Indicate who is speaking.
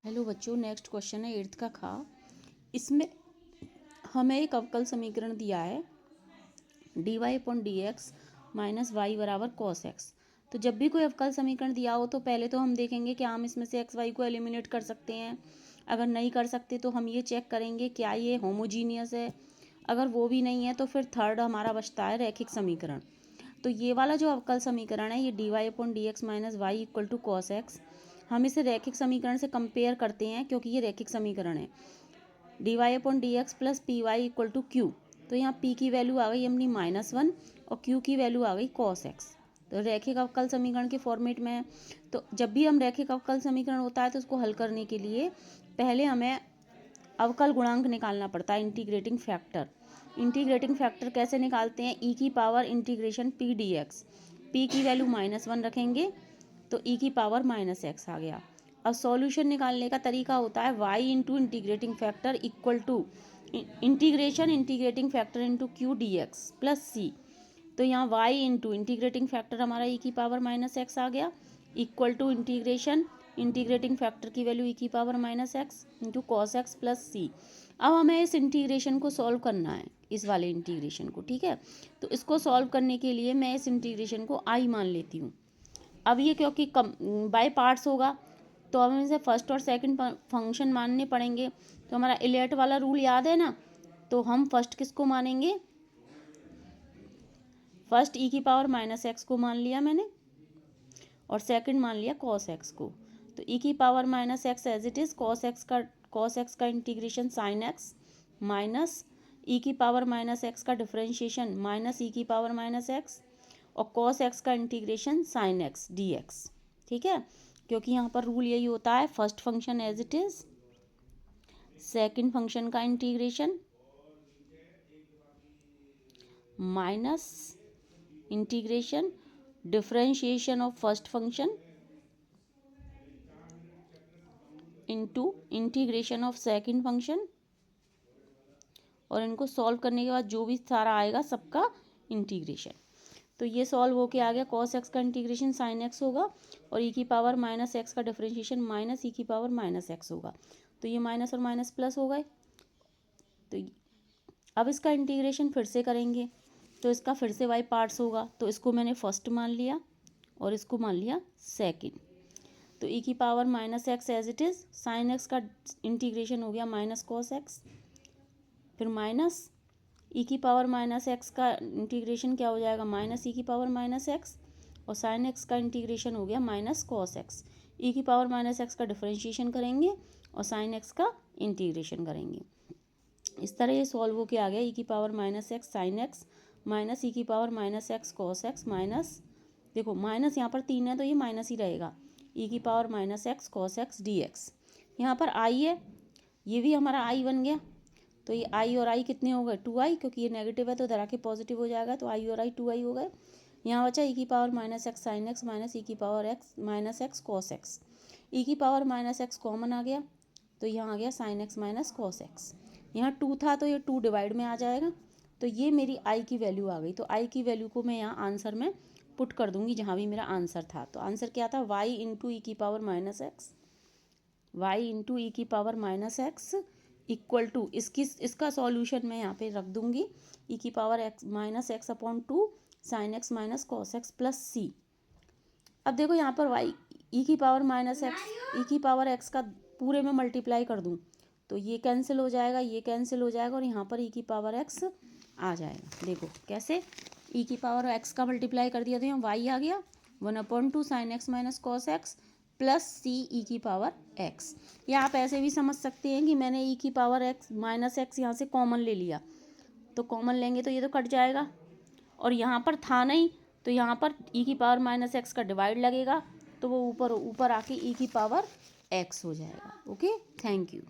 Speaker 1: Hello बच्चों, next question है 8th का खा। इसमें हमें एक अवकल समीकरण दिया है dy upon D X minus Y बराबर कॉस एक्स। तो जब भी कोई अवकल समीकरण दिया हो तो पहले तो हम देखेंगे क्या हम इसमें से एक्स वाई को एलिमिनेट कर सकते हैं। अगर नहीं कर सकते तो हम ये चेक करेंगे क्या ये होमोजीनियस है। अगर वो भी नहीं है तो फिर थर्ड हमारा बचता है रैखिक समीकरण। तो ये वाला जो अवकल समीकरण है ये D Y upon D X minus Y equal to cos X, हम इसे रैखिक समीकरण से कंपेयर करते हैं क्योंकि ये रैखिक समीकरण है। D Y upon D X plus P Y equal to Q, तो यहाँ पी की वैल्यू आ गई अपनी -1 और क्यू की वैल्यू आ गई कॉस एक्स। तो रैखिक अवकल समीकरण के फॉर्मेट में है। तो जब भी हम रैखिक अवकल समीकरण होता है तो उसको हल करने के लिए पहले हमें अवकल गुणांक निकालना पड़ता है, इंटीग्रेटिंग फैक्टर। इंटीग्रेटिंग फैक्टर कैसे निकालते हैं? ई की power integration P D x, P की वैल्यू -1 रखेंगे तो ई की पावर -x आ गया। अब सॉल्यूशन निकालने का तरीका होता है y into integrating factor equal to integration integrating factor into Q D X plus C. तो यहाँ y इंटू इंटीग्रेटिंग फैक्टर हमारा ई की पावर -x आ गया equal to integration integrating factor की वैल्यू ई की power -x into cos X plus C. अब हमें इस इंटीग्रेशन को सॉल्व करना है, इस वाले इंटीग्रेशन को, ठीक है। तो इसको सॉल्व करने के लिए मैं इस इंटीग्रेशन को आई मान लेती हूँ। अब ये क्योंकि कम बाय पार्ट्स होगा तो अब हमें इसे फर्स्ट और सेकंड फंक्शन मानने पड़ेंगे। तो हमारा इलेट वाला रूल याद है ना, तो हम फर्स्ट किसको मानेंगे? फर्स्ट ई की पावर -x को मान लिया मैंने और सेकंड मान लिया cos x को। तो ई की power -x as it is, cos x का integration sin x minus E की पावर -x का डिफरेंशिएशन माइनस ई की पावर -x और cos x का इंटीग्रेशन sin x dx, ठीक है। क्योंकि यहाँ पर रूल यही होता है, first function as it is, second function का integration minus integration differentiation of first function into integration of second function, और इनको सॉल्व करने के बाद जो भी सारा आएगा सबका इंटीग्रेशन। तो ये सॉल्व होके आ गया, cos x का इंटीग्रेशन sin x होगा और e की पावर -x का डिफरेंशिएशन माइनस e की पावर -x होगा। तो ये माइनस और माइनस प्लस हो गए। तो अब इसका इंटीग्रेशन फिर से करेंगे तो इसका फिर से y पार्ट्स होगा। तो इसको मैंने फर्स्ट मान लिया और इसको मान लिया सेकंड। तो e की पावर -x एज इट इज़, sin x का इंटीग्रेशन हो गया -cos x, फिर माइनस ई की पावर -x का इंटीग्रेशन क्या हो जाएगा? माइनस ई की पावर -x और sin x का इंटीग्रेशन हो गया -cos x। ई की पावर -x का डिफरेंशिएशन करेंगे और sin x का इंटीग्रेशन करेंगे। इस तरह ये सॉल्व होके आ गया, ई की power -x sin x minus E की power -x cos x minus, देखो माइनस यहाँ पर 3 है तो ये माइनस ही रहेगा, ई की power -x cos x dx। यहाँ पर आई है, ये भी हमारा आई बन गया। तो ये आई और आई कितने हो गए? 2i, क्योंकि ये नेगेटिव है तो इधर आके पॉजिटिव हो जाएगा। तो आई और आई 2i हो गए। यहाँ बचा ई की power -x sin x minus E की power -x cos x। E की पावर -x कॉमन आ गया तो यहाँ आ गया sin x minus cos x। यहाँ 2 था तो ये 2 डिवाइड में आ जाएगा। तो ये मेरी आई की वैल्यू आ गई। तो आई की वैल्यू को मैं यहाँ आंसर में पुट कर दूंगी जहाँ भी मेरा आंसर था। तो आंसर क्या था? y इंटू ई की power -x, y into E की पावर -x इक्वल टू इसका सॉल्यूशन मैं यहाँ पे रख दूंगी, ई की power -x upon 2 sin x minus cos x plus C. अब देखो यहाँ पर y ई की पावर -x ई की पावर x का पूरे में मल्टीप्लाई कर दूँ तो ये कैंसिल हो जाएगा, ये कैंसिल हो जाएगा और यहाँ पर ई की पावर x आ जाएगा। देखो कैसे, ई की पावर x का मल्टीप्लाई कर दिया तो यहाँ y आ गया 1/2 sin x minus cos x plus C E की पावर x। या आप ऐसे भी समझ सकते हैं कि मैंने ई की पावर x -x यहाँ से कॉमन ले लिया, तो कॉमन लेंगे तो ये तो कट जाएगा और यहाँ पर था नहीं तो यहाँ पर ई की पावर -x का डिवाइड लगेगा तो वो ऊपर ऊपर आके ई की पावर x हो जाएगा। Okay, thank you.